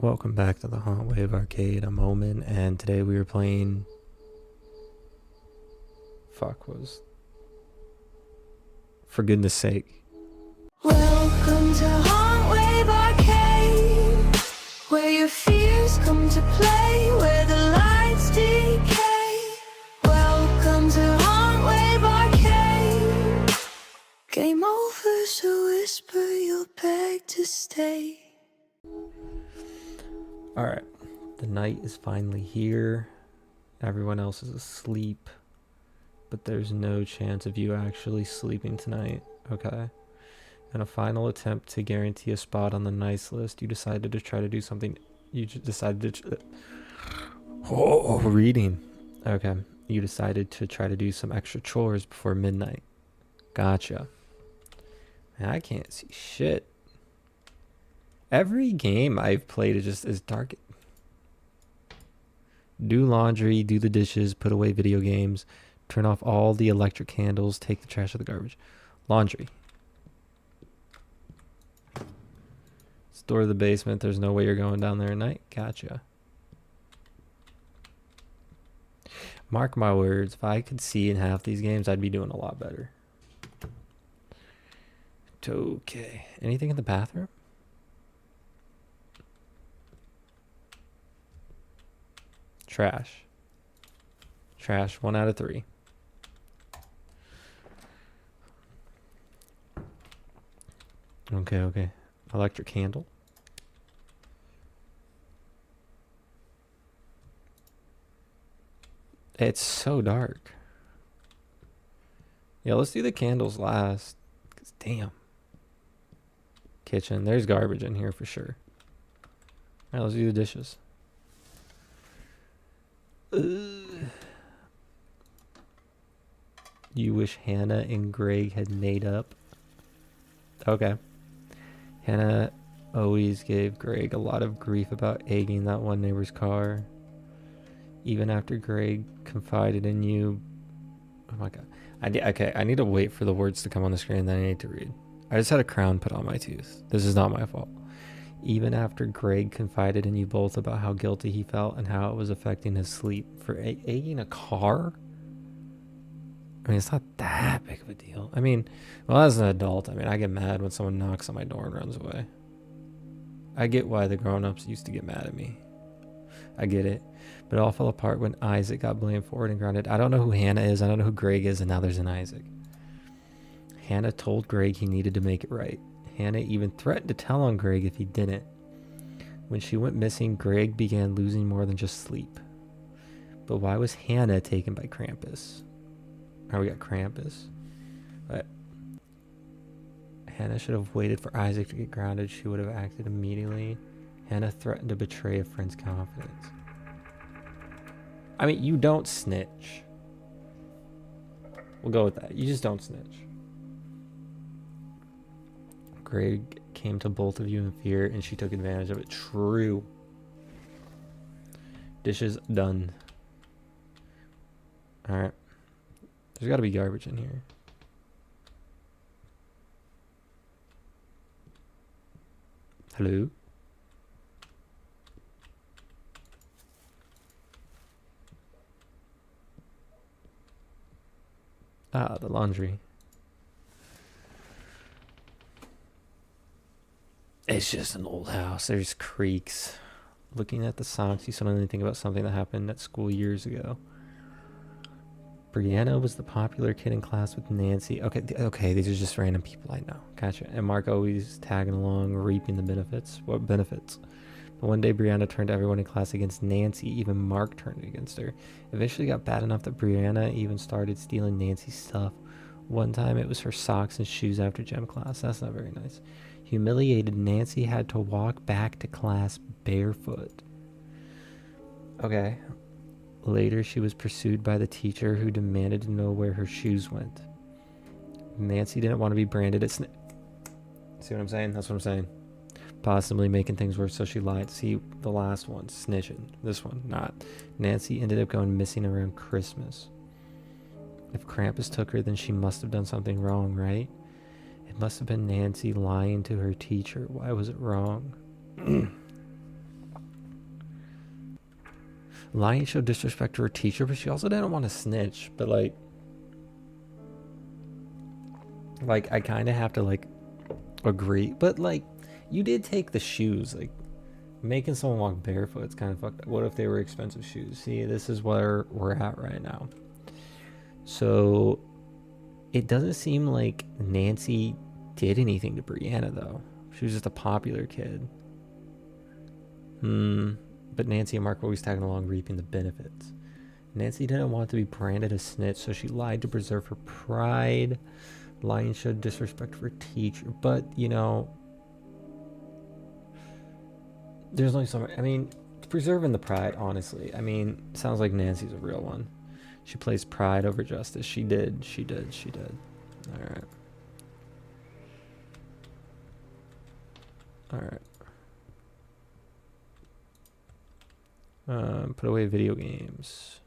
Welcome back to the Haunt Wave Arcade. I'm Omen, and today we were playing. For goodness sake. Welcome to Haunt Wave Arcade, where your fears come to play, where the lights decay. Welcome to Haunt Wave Arcade. Game over, so whisper you'll beg to stay. Alright, the night is finally here. Everyone else is asleep, but there's no chance of you actually sleeping tonight, okay? In a final attempt to guarantee a spot on the nice list, you decided to try to do something. You decided to. Reading. Okay. You decided to try to do some extra chores before midnight. Gotcha. Man, I can't see shit. Every game I've played is dark. Do laundry, do the dishes, put away video games, turn off all the electric candles, take the trash out of the garbage. Laundry. Store to the basement. There's no way you're going down there at night. Gotcha. Mark my words, if I could see in half these games, I'd be doing a lot better. Okay. Anything in the bathroom? Trash. Trash, 1 out of 3. Okay. Electric candle. It's so dark. Yeah, let's do the candles last. 'Cause damn. Kitchen. There's garbage in here for sure. Alright, let's do the dishes. You wish Hannah and Greg had made up. Okay. Hannah always gave Greg a lot of grief about egging that one neighbor's car. Even after Greg confided in you. Oh my god. I need to wait for the words to come on the screen, then I need to read. I just had a crown put on my tooth. This is not my fault. Even after Greg confided in you both about how guilty he felt and how it was affecting his sleep for egging a car? I mean, it's not that big of a deal. I mean, well, as an adult, I get mad when someone knocks on my door and runs away. I get why the grown-ups used to get mad at me. I get it. But it all fell apart when Isaac got blamed for it and grounded. I don't know who Hannah is. I don't know who Greg is. And now there's an Isaac. Hannah told Greg he needed to make it right. Hannah even threatened to tell on Greg if he didn't. When she went missing, Greg began losing more than just sleep. But why was Hannah taken by Krampus? Oh, we got Krampus. But Hannah should have waited for Isaac to get grounded. She would have acted immediately. Hannah threatened to betray a friend's confidence. I mean, you don't snitch. We'll go with that. You just don't snitch. Greg came to both of you in fear, and she took advantage of it. True. Dishes done. Alright. There's got to be garbage in here. Hello? Ah, the laundry. It's just an old house. There's creaks. Looking at the socks, you suddenly think about something that happened at school years ago. Brianna was the popular kid in class with Nancy. Okay, these are just random people I know. Gotcha. And Mark always tagging along, reaping the benefits. What benefits? But one day Brianna turned everyone in class against Nancy. Even Mark turned against her. Eventually got bad enough that Brianna even started stealing Nancy's stuff. One time it was her socks and shoes after gym class. That's not very nice. Humiliated, Nancy had to walk back to class barefoot. Okay. Later, she was pursued by the teacher who demanded to know where her shoes went. Nancy didn't want to be branded as See what I'm saying? That's what I'm saying. Possibly making things worse, so she lied. See, the last one, snitching. This one, not. Nancy ended up going missing around Christmas. If Krampus took her, then she must have done something wrong, right? It must have been Nancy lying to her teacher. Why was it wrong? Lying showed disrespect to her teacher, but she also didn't want to snitch. But like I kind of have to like agree. But like, you did take the shoes. Like, making someone walk barefoot, it's kind of fucked up. What if they were expensive shoes? See, this is where we're at right now. So it doesn't seem like Nancy did anything to Brianna, though. She was just a popular kid. But Nancy and Mark were always tagging along, reaping the benefits. Nancy didn't want to be branded a snitch, so she lied to preserve her pride. Lying showed disrespect for her teacher, but you know, there's only so much. I mean, preserving the pride, honestly. I mean, sounds like Nancy's a real one. She plays pride over justice. She did. Alright. Put away video games.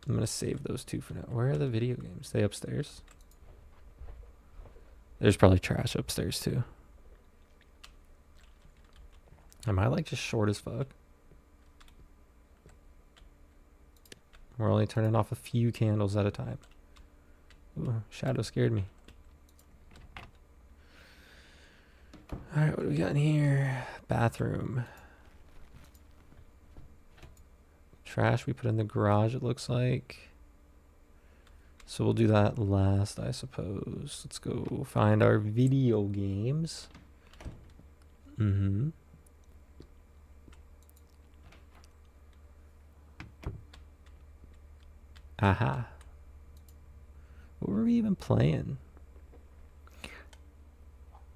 I'm gonna save those two for now. Where are the video games? They upstairs? There's probably trash upstairs too. Am I like just short as fuck? We're only turning off a few candles at a time. Ooh, shadow scared me. Alright, what do we got in here? Bathroom. Trash we put in the garage, it looks like. So we'll do that last, I suppose. Let's go find our video games. Aha. What were we even playing?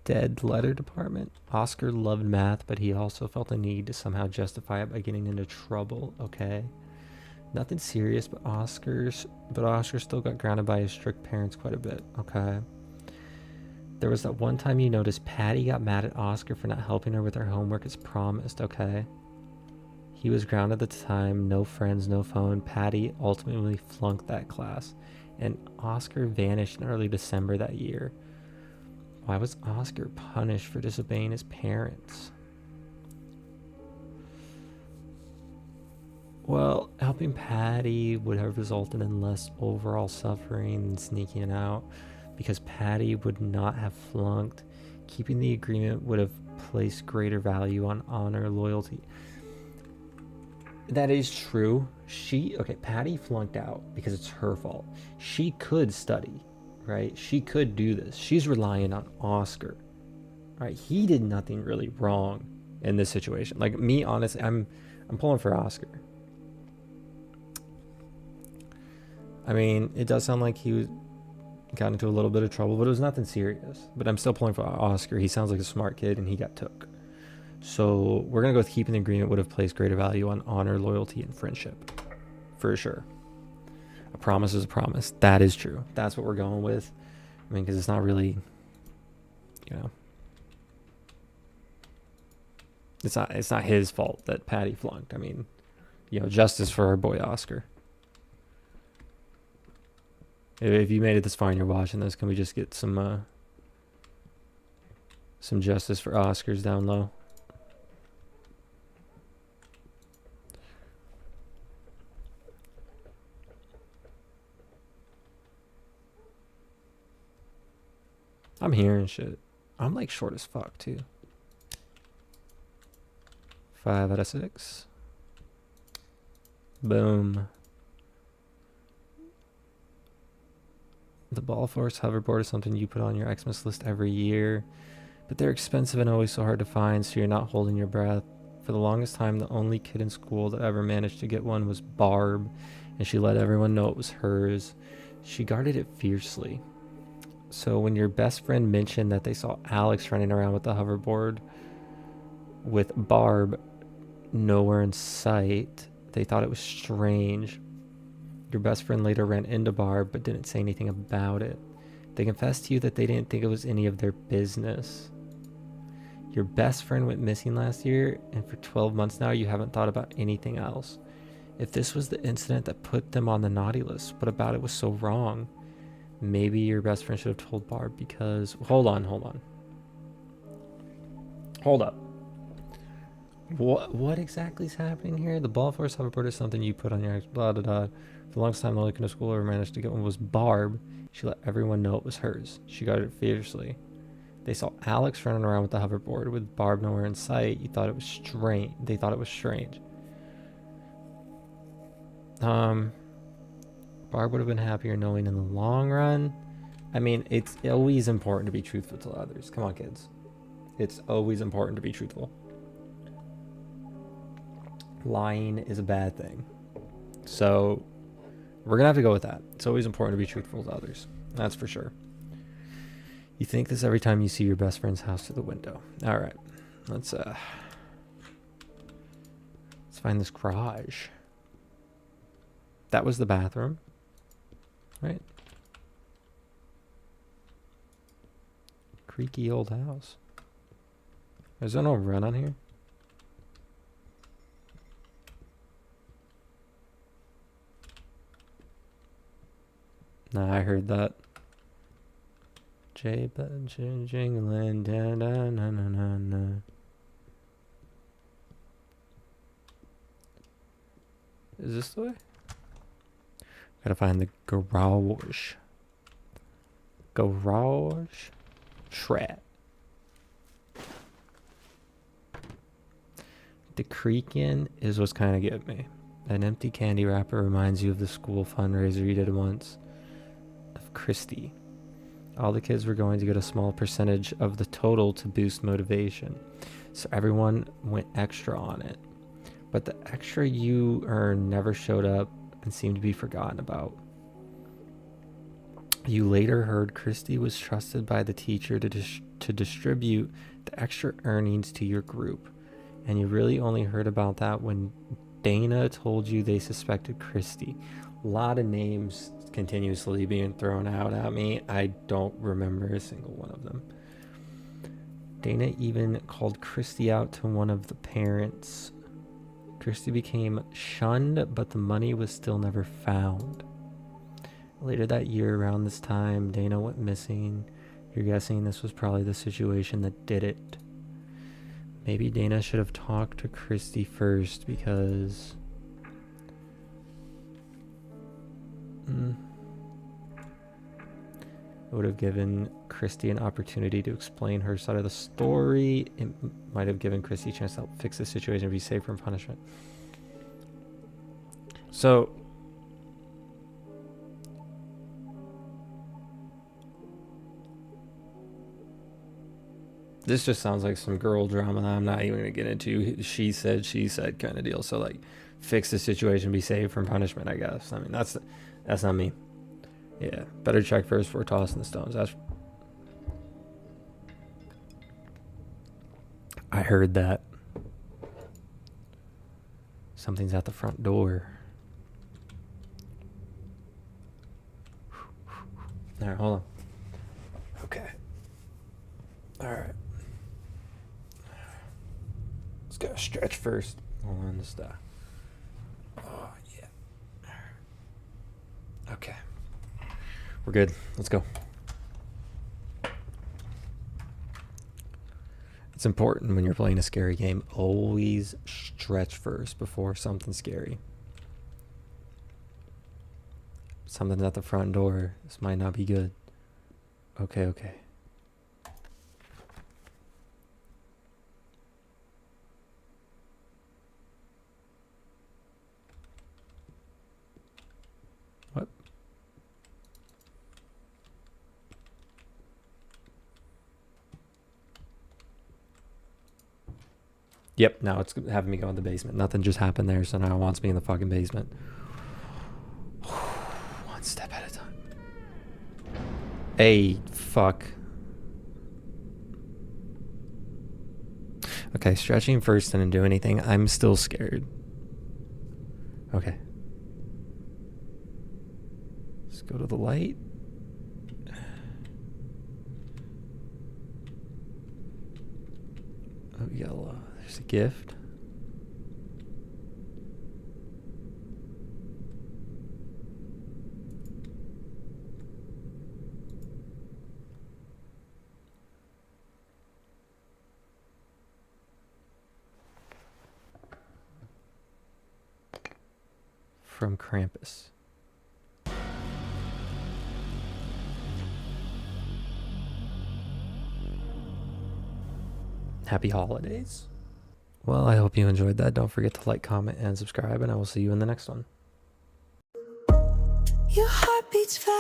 Dead Letter Department. Oscar loved math, but he also felt a need to somehow justify it by getting into trouble. Okay. Nothing serious, but Oscar still got grounded by his strict parents quite a bit. Okay. There was that one time you noticed Patty got mad at Oscar for not helping her with her homework as promised. Okay. He was grounded at the time, no friends, no phone. Patty ultimately flunked that class, and Oscar vanished in early December that year. Why was Oscar punished for disobeying his parents? Well, helping Patty would have resulted in less overall suffering and sneaking out, because Patty would not have flunked. Keeping the agreement would have placed greater value on honor, loyalty. That is true. Patty flunked out because it's her fault. She could study, right? She could do this. She's relying on Oscar, right? He did nothing really wrong in this situation. Like me, honestly, I'm pulling for Oscar. I mean, it does sound like he got into a little bit of trouble, but it was nothing serious. But I'm still pulling for Oscar. He sounds like a smart kid, and he got took. So we're going to go with keeping the agreement would have placed greater value on honor, loyalty, and friendship. For sure. A promise is a promise. That is true. That's what we're going with. I mean, because it's not really, you know, it's not his fault that Patty flunked. I mean, you know, justice for our boy Oscar. If you made it this far and you're watching this, can we just get some justice for Oscars down low? I'm hearing shit. I'm like short as fuck too. 5 out of 6. Boom. The Ball Force hoverboard is something you put on your Xmas list every year, but they're expensive and always so hard to find, so you're not holding your breath. For the longest time, the only kid in school that ever managed to get one was Barb, and she let everyone know it was hers. She guarded it fiercely. So when your best friend mentioned that they saw Alex running around with the hoverboard with Barb nowhere in sight, they thought it was strange. Your best friend later ran into Barb but didn't say anything about it. They confessed to you that they didn't think it was any of their business. Your best friend went missing last year, and for 12 months now you haven't thought about anything else. If this was the incident that put them on the naughty list, what about it was so wrong? Maybe your best friend should have told Barb because... Hold on. Hold up. What exactly is happening here? The ball force hoverboard is something you put on your blah blah blah. For the longest time, the only kind of school ever managed to get one was Barb. She let everyone know it was hers. She guarded it fiercely. They saw Alex running around with the hoverboard with Barb nowhere in sight. You thought it was strange. They thought it was strange. Barb would have been happier knowing in the long run. I mean, it's always important to be truthful to others. Come on, kids. It's always important to be truthful. Lying is a bad thing. So we're going to have to go with that. It's always important to be truthful to others. That's for sure. You think this every time you see your best friend's house through the window. All right. Let's find this garage. That was the bathroom, right? Creaky old house. Is there no run on here? Nah, I heard that. Jingling, da da na na na na. Is this the way? Gotta find the garage. Garage. Trap. The creaking is what's kind of getting me. An empty candy wrapper reminds you of the school fundraiser you did once. Of Christy. All the kids were going to get a small percentage of the total to boost motivation. So everyone went extra on it. But the extra you earned never showed up and seemed to be forgotten about. You later heard Christy was trusted by the teacher to distribute the extra earnings to your group. And you really only heard about that when Dana told you they suspected Christy. A lot of names continuously being thrown out at me. I don't remember a single one of them. Dana even called Christy out to one of the parents. Christy became shunned, but the money was still never found. Later that year, around this time, Dana went missing. You're guessing this was probably the situation that did it. Maybe Dana should have talked to Christy first because... It would have given Christy an opportunity to explain her side of the story. It might have given Christy a chance to help fix the situation and be safe from punishment. So... this just sounds like some girl drama that I'm not even going to get into. She said kind of deal. So, like, fix the situation, be saved from punishment, I guess. I mean, that's not me. Yeah, better check first before tossing the stones. I heard that. Something's at the front door. All right, hold on. Okay. All right. Let's go stretch first. Hold on, this stuff. Oh, yeah. Okay. We're good. Let's go. It's important when you're playing a scary game. Always stretch first before something scary. Something's at the front door. This might not be good. Okay. What? Yep, now it's having me go in the basement. Nothing just happened there, so now it wants me in the fucking basement. One step at a time. Hey, fuck. Okay, stretching first didn't do anything. I'm still scared. Okay. Let's go to the light. Oh, yellow. There's a gift. from Krampus. Happy holidays. Well, I hope you enjoyed that. Don't forget to like, comment, and subscribe, and I will see you in the next one. Your heart beats fast.